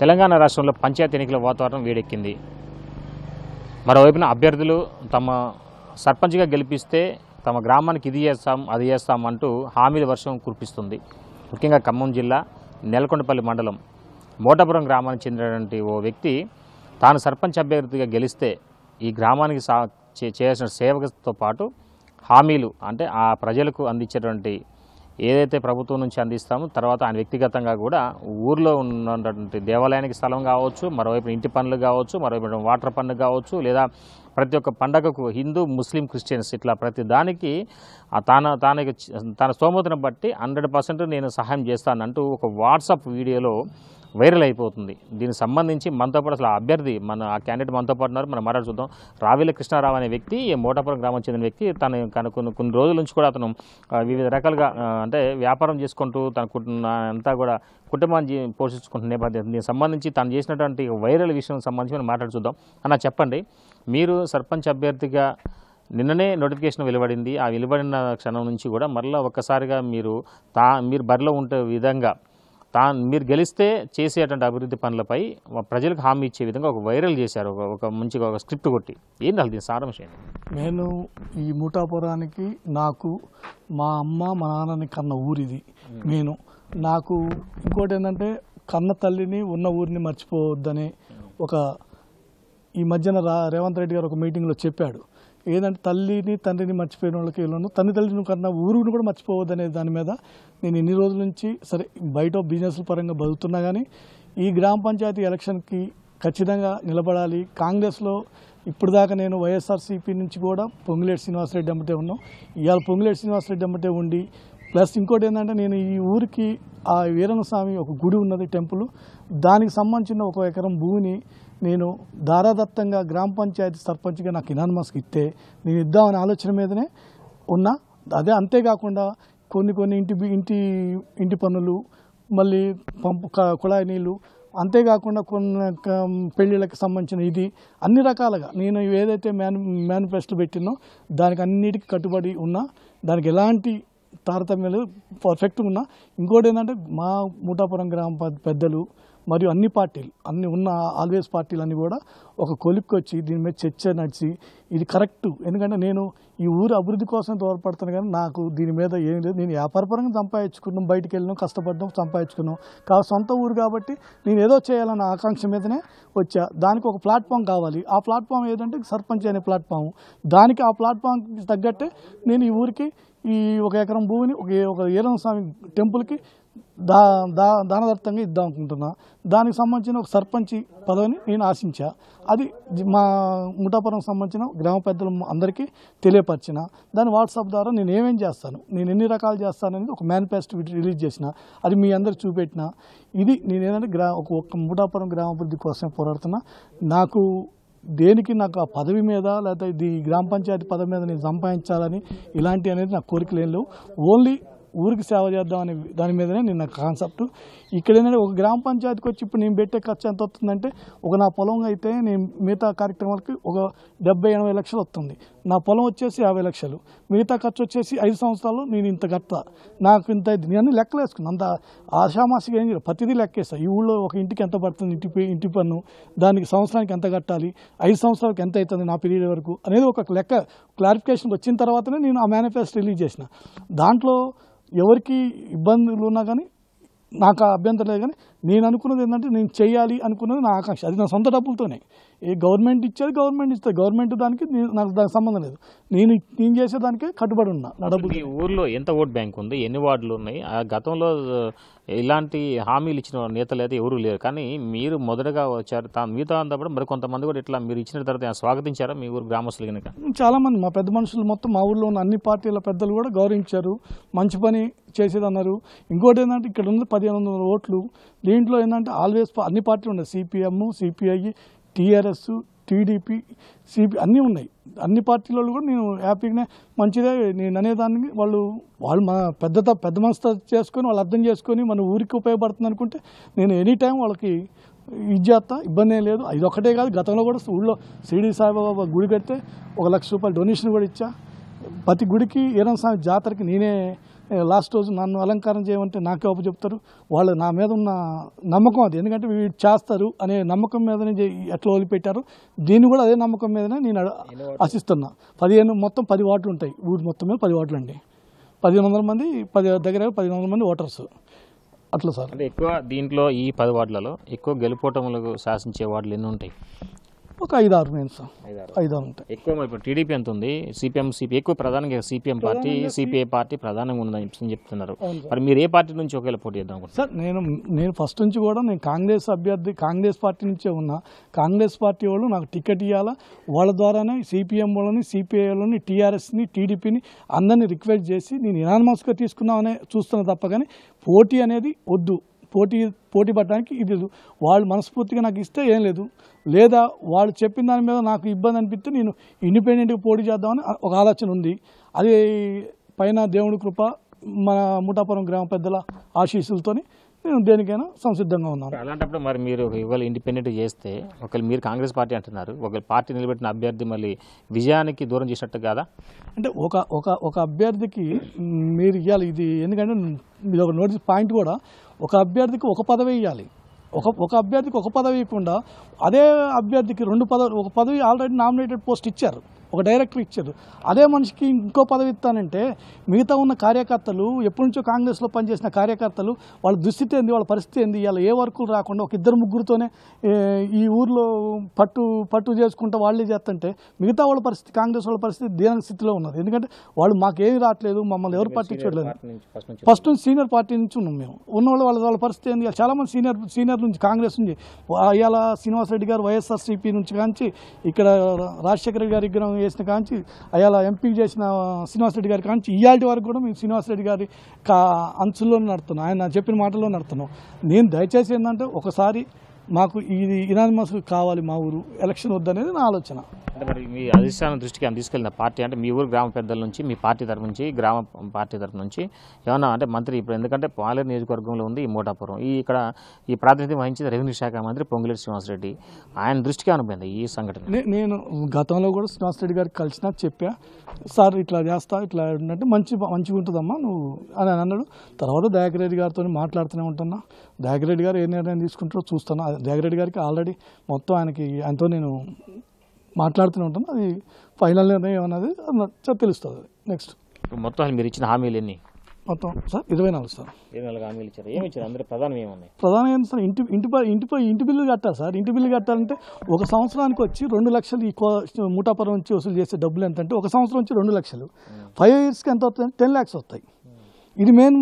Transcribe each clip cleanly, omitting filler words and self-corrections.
తెలంగాణ రాష్ట్రంలో పంచాయతీ ఎన్నికల వాతావరణం వేడెక్కింది. మరోవైపున అభ్యర్థులు తమ సర్పంచ్గా గెలిపిస్తే తమ గ్రామానికి ఇది చేస్తాం అది చేస్తాం అంటూ హామీల వర్షం కురిపిస్తుంది. ముఖ్యంగా ఖమ్మం జిల్లా నెలకొండపల్లి మండలం మోటాపురం గ్రామానికి చెందినటువంటి ఓ వ్యక్తి తాను సర్పంచ్ అభ్యర్థిగా గెలిస్తే ఈ గ్రామానికి చేయాల్సిన సేవతో పాటు హామీలు అంటే ఆ ప్రజలకు అందించేటువంటి ఏదైతే ప్రభుత్వం నుంచి అందిస్తామో తర్వాత ఆయన వ్యక్తిగతంగా కూడా ఊర్లో ఉన్నటువంటి దేవాలయానికి స్థలం కావచ్చు, మరోవైపు ఇంటి పనులు కావచ్చు, మరోవైపు వాటర్ పన్ను కావచ్చు, లేదా ప్రతి ఒక్క పండగకు హిందూ ముస్లిం క్రిస్టియన్స్ ఇట్లా ప్రతి దానికి తన స్తోమతను బట్టి 100% నేను సహాయం చేస్తానంటూ ఒక వాట్సాప్ వీడియోలో వైరల్ అయిపోతుంది. దీనికి సంబంధించి మనతో పాటు అసలు అభ్యర్థి ఆ క్యాండిడేట్ మనతో పాటు ఉన్నారు. మనం మాట్లాడుతుందాం. రావిల కృష్ణారావు అనే వ్యక్తి మోటాపురం గ్రామం చెందిన వ్యక్తి. తను కొన్ని రోజుల నుంచి కూడా అతను వివిధ రకాలుగా అంటే వ్యాపారం చేసుకుంటూ అంతా కూడా కుటుంబాన్ని పోషించుకుంటున్న నేపథ్యం. దీనికి సంబంధించి తను చేసినటువంటి వైరల్ విషయం సంబంధించి మనం మాట్లాడుతుందాం. అన్న చెప్పండి, మీరు సర్పంచ్ అభ్యర్థిగా నిన్ననే నోటిఫికేషన్ వెలువడింది. ఆ వెలువడిన క్షణం నుంచి కూడా మరలా ఒక్కసారిగా మీరు బరిలో ఉండే విధంగా మీరు గెలిస్తే చేసేటువంటి అభివృద్ధి పనులపై ప్రజలకు హామీ ఇచ్చే విధంగా ఒక వైరల్ చేశారు, ఒక మంచిగా ఒక స్క్రిప్ట్ కొట్టి. ఏంటి అసలు దీని సారాంశం? నేను ఈ మూటాపురానికి నాకు మా అమ్మ మా నాన్నని కన్న ఊరిది. నాకు ఇంకోటి ఏంటంటే కన్న తల్లిని ఉన్న ఊరిని మర్చిపోవద్దని ఈ మధ్యన రేవంత్ రెడ్డి గారు ఒక మీటింగ్లో చెప్పాడు. ఏదంటే తల్లిని తండ్రిని మర్చిపోయిన వాళ్ళకి వీళ్ళను తల్లిని కన్నా ఊరుని కూడా మర్చిపోవద్దనే దాని మీద నేను ఇన్ని రోజుల నుంచి సరే బయట బిజినెస్ పరంగా బతుకుతున్నా కానీ ఈ గ్రామ పంచాయతీ ఎలక్షన్కి ఖచ్చితంగా నిలబడాలి. కాంగ్రెస్లో ఇప్పుడు దాకా నేను వైఎస్ఆర్సీపీ నుంచి కూడా పొంగులేటి శ్రీనివాసరెడ్డి అమ్మటే ఉన్నాం. ఇవాళ పొంగులేటి శ్రీనివాసరెడ్డి అమ్మటే ఉండి ప్లస్ ఇంకోటి ఏంటంటే నేను ఈ ఊరికి ఆ వీరన్న స్వామి ఒక గుడి ఉన్నది, టెంపుల్, దానికి సంబంధించిన 1 ఎకరం భూమిని నేను ధారాదత్తంగా గ్రామ పంచాయతీ సర్పంచ్గా నాకు ఇనానిమస్కి ఇస్తే నేను ఇద్దామనే ఆలోచన మీదనే ఉన్నా. అదే అంతేకాకుండా కొన్ని ఇంటి పనులు, మళ్ళీ కుళాయి నీళ్ళు, అంతేకాకుండా కొన్ని పెళ్ళిళ్ళకి సంబంధించిన అన్ని రకాలుగా నేను ఏదైతే మేనిఫెస్టో పెట్టినో దానికి అన్నిటికీ కట్టుబడి ఉన్నా. దానికి ఎలాంటి తారతమ్యాలు పర్ఫెక్ట్గా ఉన్నా. ఇంకోటి ఏంటంటే మా మూటాపురం గ్రామ పెద్దలు మరియు అన్ని పార్టీలు ఉన్న ఆల్వేస్ పార్టీలు అన్నీ కూడా ఒక కొలిక్కి వచ్చి దీని మీద చర్చ నడిచి ఇది కరెక్టు. ఎందుకంటే నేను ఈ ఊరు అభివృద్ధి కోసం తోడ్పడుతాను కానీ నాకు దీని మీద ఏం లేదు. నేను వ్యాపారపరంగా సంపాదించుకున్నాం, బయటికి వెళ్ళినాం, కష్టపడ్డాం, సంపాదించుకున్నాం. సొంత ఊరు కాబట్టి నేను ఏదో చేయాలన్న ఆకాంక్ష మీదనే వచ్చా. దానికి ఒక ప్లాట్ఫామ్ కావాలి. ఆ ప్లాట్ఫామ్ ఏదంటే సర్పంచ్ అనే ప్లాట్ఫామ్. దానికి ఆ ప్లాట్ఫామ్కి తగ్గట్టే నేను ఈ ఊరికి ఈ 1 ఎకరం భూమిని ఒక వీరన్న స్వామి టెంపుల్కి దానదత్తంగా ఇద్దాం అనుకుంటున్నా. దానికి సంబంధించిన ఒక సర్పంచి పదవిని నేను ఆశించా. అది మా ముఠాపురం సంబంధించిన గ్రామ పెద్దలు అందరికీ తెలియపరిచిన. దాని వాట్సాప్ ద్వారా నేను ఏమేం చేస్తాను, నేను ఎన్ని రకాలు చేస్తాననేది ఒక మేనిఫెస్టో రిలీజ్ చేసిన. అది మీ అందరికి చూపెట్టిన. ఇది నేనేంటంటే ఒక ముఠాపురం గ్రామాభివృద్ధి కోసం పోరాడుతున్నా. నాకు ఆ పదవి మీద లేకపోతే ఈ గ్రామ పంచాయతీ పదవి మీద నేను సంపాదించాలని ఇలాంటి అనేది నాకు కోరికలు ఏం లేవు. ఓన్లీ ఊరికి సేవ చేద్దాం అనే దాని మీదనే నేను నా కాన్సెప్ట్. ఇక్కడ ఏంటంటే ఒక గ్రామ పంచాయతీకి వచ్చి ఇప్పుడు నేను పెట్టే ఖర్చు ఎంత వస్తుందంటే నా పొలం అయితే నేను మిగతా కార్యక్రమాలకి 70-80 లక్షలు వస్తుంది. నా పొలం వచ్చేసి 50 లక్షలు, మిగతా ఖర్చు వచ్చేసి 5 సంవత్సరాలు నేను ఇంత కడతా, నాకు ఇంత నేను లెక్కలు వేసుకున్నాను. అంత ఆషామాసిగా ఏం చేయలేదు, ప్రతిదీ లెక్కేస్తా. ఈ ఊళ్ళో ఒక ఇంటికి ఎంత పడుతుంది, ఇంటి పన్ను, దానికి సంవత్సరానికి ఎంత కట్టాలి, 5 సంవత్సరాలకు ఎంత అవుతుంది నా పీరియడ్ వరకు అనేది ఒక లెక్క క్లారిఫికేషన్ వచ్చిన తర్వాతనే నేను ఆ మేనిఫెస్టో రిలీజ్ చేసిన. దాంట్లో ఎవరికి ఇబ్బందులు ఉన్నా కానీ నాకు అభ్యంతరం లేదు. కానీ నేను అనుకున్నది ఏంటంటే నేను చేయాలి అనుకున్నది నా ఆకాంక్ష. అది నా సొంత డబ్బులతోనే. గవర్నమెంట్ ఇచ్చేది గవర్నమెంట్ ఇస్తుంది, గవర్నమెంట్ దానికి నాకు దానికి సంబంధం లేదు. నేను చేసేదానికే కట్టుబడి ఉన్నా. నా డబ్బులు. ఈ ఊర్లో ఎంత ఓట్ బ్యాంక్ ఉంది, ఎన్ని వార్డులు ఉన్నాయి? ఆ గతంలో ఇలాంటి హామీలు ఇచ్చిన నేతలు అయితే ఎవరు లేరు, కానీ మీరు మొదటగా వచ్చారు. మీతో అంతప్పుడు మరి కొంతమంది కూడా ఇట్లా మీరు ఇచ్చిన తర్వాత స్వాగతించారా మీ ఊరు గ్రామస్తులు? కనుక చాలామంది మా పెద్ద మనుషులు మొత్తం మా ఊర్లో ఉన్న అన్ని పార్టీల పెద్దలు కూడా గౌరవించారు, మంచి పని చేసేదన్నారు. ఇంకోటి ఏంటంటే ఇక్కడ ఉంది 1500 ఓట్లు. దీంట్లో ఏంటంటే ఆల్వేస్ అన్ని పార్టీలు ఉన్నాయి. సిపిఎం, సిపిఐ, టీఆర్ఎస్, టీడీపీ, అన్నీ ఉన్నాయి. అన్ని పార్టీల కూడా నేను హ్యాపీగానే మంచిదే నేను అనేదానికి వాళ్ళు మా పెద్ద మనసుతో చేసుకొని వాళ్ళు అర్థం చేసుకొని మన ఊరికి ఉపయోగపడుతుంది అనుకుంటే నేను ఎనీ టైం వాళ్ళకి ఇది చేస్తా, ఇబ్బంది ఏం లేదు. ఇది ఒకటే కాదు, గతంలో కూడా ఊళ్ళో షిరిడి సాయిబాబా గుడి కడితే 1 లక్ష రూపాయలు డొనేషన్ కూడా ఇచ్చా. ప్రతి గుడికి వీరన్న స్వామి జాతరకి నేనే లాస్ట్ రోజు నన్ను అలంకారం చేయమంటే నాకే ఒప్పు చెప్తారు. వాళ్ళు నా మీద ఉన్న నమ్మకం అది, ఎందుకంటే వీళ్ళు చేస్తారు అనే నమ్మకం మీదనే ఎట్లా వదిలిపెట్టారు, దీన్ని కూడా అదే నమ్మకం మీదనే నేను ఆశిస్తున్నా. 10 వార్డులు ఉంటాయి, ఊరు మొత్తం మీద 10 వార్డులు అండి. 1500 మంది, దగ్గర 1500 మంది ఓటర్స్ అట్లా సార్. అంటే ఎక్కువ దీంట్లో ఈ 10 వార్డులలో ఎక్కువ గెలుపోటములకు శాసించే వార్డులు ఎన్ని ఉంటాయి? ఒక 5-6 మెయిన్ సార్, 5-6 ఉంటాయి. ఎక్కువ ఇప్పుడు టీడీపీ ఎంత ఉంది, సిపిఎం ఎక్కువ ప్రధానంగా సిపిఎం పార్టీ, సిపిఐ పార్టీ ప్రధానంగా ఉందని చెప్తున్నారు. మరి మీరు ఏ పార్టీ నుంచి ఒకవేళ పోటీ చేద్దాం సార్? నేను ఫస్ట్ నుంచి కూడా నేను కాంగ్రెస్ అభ్యర్థి, కాంగ్రెస్ పార్టీ నుంచే ఉన్నా. కాంగ్రెస్ పార్టీ వాళ్ళు నాకు టికెట్ ఇవ్వాలా, వాళ్ళ ద్వారానే సిపిఎం వాళ్ళని, సిపిఐ వాళ్ళని, టీఆర్ఎస్ని, టీడీపీని అందరినీ రిక్వెస్ట్ చేసి నేను యునానిమస్గా తీసుకున్నామనే చూస్తున్నా తప్ప కానీ పోటీ అనేది వద్దు. పోటీ పడడానికి ఇది వాళ్ళు మనస్ఫూర్తిగా నాకు ఇస్తే ఏం లేదు, లేదా వాళ్ళు చెప్పిన దాని మీద నాకు ఇబ్బంది అనిపిస్తే నేను ఇండిపెండెంట్గా పోటీ చేద్దామని ఒక ఆలోచన ఉంది. అది పైన దేవుడి కృప, మన ముఠాపురం గ్రామ పెద్దల ఆశీస్సులతోని నేను దేనికైనా సంసిద్ధంగా ఉన్నాను. అలాంటప్పుడు మరి మీరు ఇవాళ ఇండిపెండెంట్ చేస్తే ఒకవేళ మీరు కాంగ్రెస్ పార్టీ అంటున్నారు, ఒకవేళ పార్టీ నిలబెట్టిన అభ్యర్థి మళ్ళీ విజయానికి దూరం చేసినట్టు కాదా? అంటే ఒక అభ్యర్థికి మీరు ఇవ్వాలి ఇది, ఎందుకంటే ఇది ఒక నోటీస్ పాయింట్ కూడా. ఒక అభ్యర్థికి ఒక పదవి ఇవ్వాలి, ఒక అభ్యర్థికి ఒక పదవి ఇవ్వకుండా అదే అభ్యర్థికి 2 పదవి, ఒక పదవి ఆల్రెడీ నామినేటెడ్ పోస్ట్ ఇచ్చారు, ఒక డైరెక్టర్ ఇచ్చారు, అదే మనిషికి ఇంకో పదవి ఇస్తానంటే మిగతా ఉన్న కార్యకర్తలు, ఎప్పటి నుంచో కాంగ్రెస్లో పనిచేసిన కార్యకర్తలు, వాళ్ళ దుస్థితి ఏంది, వాళ్ళ పరిస్థితి ఏంది, ఇలా ఏ వర్కులు రాకుండా ఒక 2-3తోనే ఈ ఊర్లో పట్టు చేసుకుంటూ వాళ్ళే చేస్తుంటే మిగతా వాళ్ళ పరిస్థితి, కాంగ్రెస్ వాళ్ళ పరిస్థితి దీని స్థితిలో ఉన్నది. ఎందుకంటే వాళ్ళు మాకేమీ రావట్లేదు, మమ్మల్ని ఎవరు పట్టించట్లేదు. ఫస్ట్ నుంచి సీనియర్ పార్టీ నుంచి ఉన్నాం మేము, ఉన్నవాళ్ళు వాళ్ళ పరిస్థితి ఏంది, చాలామంది సీనియర్ నుంచి కాంగ్రెస్ నుంచి, ఇవాళ శ్రీనివాసరెడ్డి గారు వైఎస్ఆర్సీపీ నుంచి కాంచి ఇక్కడ రాజశేఖర రెడ్డి గారి విగ్రహం వేసిన కాంచి, అలా ఎంపీ చేసిన శ్రీనివాసరెడ్డి గారి కాంచి ఇయాల్టి వరకు కూడా మేము శ్రీనివాసరెడ్డి గారి అంచుల్లో నడుతున్నాం, ఆయన చెప్పిన మాటల్లో నడుతున్నాం. నేను దయచేసి ఏంటంటే ఒకసారి మాకు ఇది యునానిమస్ కావాలి, మా ఊరు ఎలక్షన్ వద్దనేది నా ఆలోచన. అంటే మరి మీ అధిష్టానం దృష్టికి అని తీసుకెళ్ళిన పార్టీ అంటే మీ ఊరు గ్రామ పెద్దల నుంచి, మీ పార్టీ తరఫు నుంచి, గ్రామ పార్టీ తరఫు నుంచి ఏమన్నా అంటే మంత్రి ఇప్పుడు ఎందుకంటే పాలేరు నియోజకవర్గంలో ఉంది ఈ మోటాపురం, ఈ ప్రాతినిధ్యం వహించిన రెవెన్యూ శాఖ మంత్రి పొంగులేటి శ్రీనివాసరెడ్డి, ఆయన దృష్టికి అనుకుంది ఈ సంఘటన. నేను గతంలో కూడా శ్రీనివాసరెడ్డి గారికి కలిసినా చెప్పా, సార్ ఇట్లా చేస్తా, ఇట్లా అంటే మంచిగా ఉంటుందమ్మా నువ్వు అని అన్నాడు. తర్వాత దయాకర్ రెడ్డి గారితో మాట్లాడుతూనే ఉంటున్నా, దయాకర్ రెడ్డి గారు ఏ నిర్ణయం తీసుకుంటారో చూస్తున్నా. దయాకర్ రెడ్డి గారికి ఆల్రెడీ మొత్తం ఆయనతో నేను మాట్లాడుతూనే ఉంటాను, అది ఫైనల్ నిర్ణయం అన్నది తెలుస్తుంది. నెక్స్ట్ మొత్తం మీరు ఇచ్చిన హామీలు ఎన్ని? మొత్తం సార్ 24 సార్. 24 హామీలు ఇచ్చారు. ఏమి ఇచ్చారు? అందరూ ప్రధానం ఏమన్నాయి? ప్రధానం ఏంటి సార్, ఇంటి బిల్లు కట్టాలి సార్. ఇంటి బిల్లు కట్టాలంటే ఒక సంవత్సరానికి వచ్చి 2 లక్షలు ఈ ముఠాపురం నుంచి వసూలు చేసే డబ్బులు ఎంత అంటే ఒక సంవత్సరం నుంచి 2 లక్షలు, 5 yearsకి ఎంత అవుతుంది? 10 lakhs వస్తాయి. ఇది మెయిన్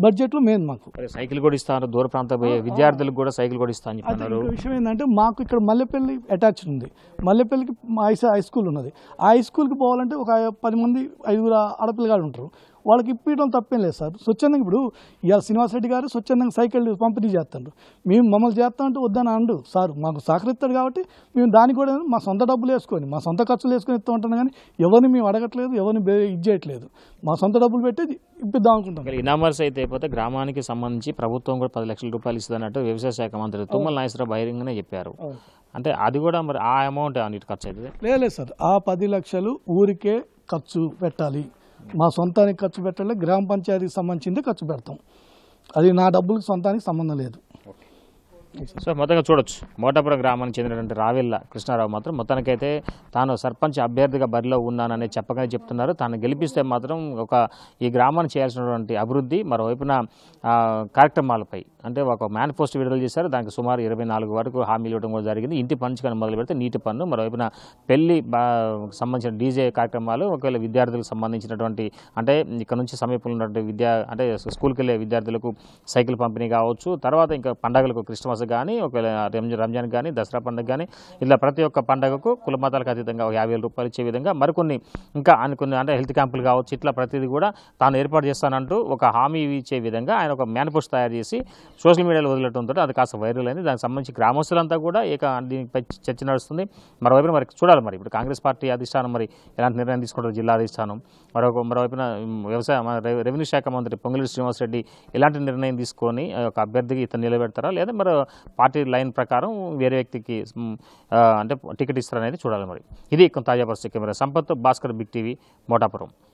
బడ్జెట్లో మెయిన్. మాకు సైకిల్ కూడా ఇస్తారు, దూర ప్రాంత విద్యార్థులకు కూడా సైకిల్ కూడా ఇస్తా అని చెప్పారు. విషయం ఏంటంటే మాకు ఇక్కడ మల్లెపల్లి అటాచ్డ్ ఉంది, మల్లెపల్లికి హై స్కూల్ ఉన్నది. ఆ హై స్కూల్కి పోవాలంటే ఒక 10 మంది 5 ఆడపిల్లగాళ్ళు ఉంటారు, వాళ్ళకి ఇప్పించడం తప్పేం లేదు సార్. స్వచ్ఛందంగా ఇప్పుడు ఇవాళ శ్రీనివాసరెడ్డి గారు స్వచ్ఛందంగా సైకిల్ పంపిణీ చేస్తారు, మేము మమ్మల్ని చేస్తామంటే వద్దని అండు సార్, మాకు సహకరిస్తాడు కాబట్టి మేము దానికి కూడా మా సొంత డబ్బులు వేసుకొని, మా సొంత ఖర్చులు వేసుకొని ఇస్తూ ఉంటాం, కానీ ఎవరిని మేము అడగట్లేదు, ఎవరిని ఇది చేయట్లేదు, మా సొంత డబ్బులు పెట్టి ఇప్పిద్దాం అనుకుంటాం. ఇనామర్స్ అయితే అయిపోతే గ్రామానికి సంబంధించి ప్రభుత్వం కూడా 10 లక్షల రూపాయలు ఇస్తుంది అన్నట్టు వ్యవసాయ శాఖ మంత్రి తుమ్మల నాగేశ్వరరావు బహిరంగంగానే చెప్పారు. అంటే అది కూడా మరి ఆ అమౌంట్ అన్నిటి ఖర్చు అవుతుంది? లేదు సార్, ఆ 10 లక్షలు ఊరికే ఖర్చు పెట్టాలి, మా సొంతానికి ఖర్చు పెట్టాలి, గ్రామ పంచాయతీకి సంబంధించింది ఖర్చు పెడతాం, అది నా డబ్బులకు సొంతానికి సంబంధం లేదు. సో మొత్తంగా చూడొచ్చు, మోటాపురం గ్రామానికి చెందినటువంటి రావెల్ల కృష్ణారావు మాత్రం మొత్తానికైతే తాను సర్పంచ్ అభ్యర్థిగా బరిలో ఉన్నానని చెప్పగానే చెప్తున్నారు. తాను గెలిపిస్తే మాత్రం ఈ గ్రామాన్ని చేయాల్సినటువంటి అభివృద్ధి, మరోవైపున కార్యక్రమాలపై అంటే ఒక మేనిఫెస్టో విడుదల చేశారు. దానికి సుమారు 24 వరకు హామీలు ఇవ్వడం కూడా జరిగింది. ఇంటి పంచుకొని మొదలు పెడితే నీటి పన్ను, మరోవైపున పెళ్లి సంబంధించిన డీజే కార్యక్రమాలు, ఒకవేళ విద్యార్థులకు సంబంధించినటువంటి అంటే ఇక్కడ నుంచి సమీపంలో ఉన్నటువంటి అంటే స్కూల్కి వెళ్ళే విద్యార్థులకు సైకిల్ పంపిణీ కావచ్చు, తర్వాత ఇంకా పండుగలకు క్రిస్మస్ కానీ, ఒకవేళ రంజాన్ కానీ, దసరా పండుగ కానీ, ఇలా ప్రతి ఒక్క పండుగకు కుల మతాలకు అతీతంగా 50,000 రూపాయలు ఇచ్చే విధంగా మరికొన్ని ఇంకా కొన్ని అంటే హెల్త్ క్యాంపులు కావచ్చు, ఇట్లా ప్రతిదీ కూడా తాను ఏర్పాటు చేస్తానంటూ ఒక హామీ ఇచ్చే విధంగా ఆయన ఒక మేనిఫెస్టో తయారు చేసి సోషల్ మీడియాలో వదిలటంతో అది కాస్త వైరల్ అయింది. దానికి సంబంధించి గ్రామస్తులంతా కూడా దీనిపై చర్చ నడుస్తుంది. మరోవైపున మరి చూడాలి, మరి ఇప్పుడు కాంగ్రెస్ పార్టీ అధిష్టానం మరి ఎలాంటి నిర్ణయం తీసుకుంటారు, జిల్లా అధిష్టానం, మరోవైపున రెవెన్యూ శాఖ మంత్రి పొంగులేటి శ్రీనివాసరెడ్డి ఎలాంటి నిర్ణయం తీసుకొని ఒక అభ్యర్థికి ఇతను నిలబెడతారా, లేదా మరి పార్టీ లైన్ ప్రకారం వేరే వ్యక్తికి అంటే టికెట్ ఇస్తారనేది చూడాలి. మరి ఇది తాజా పరిస్థితి. Camera Sampath, Bhaskar, big TV, మోటాపురం.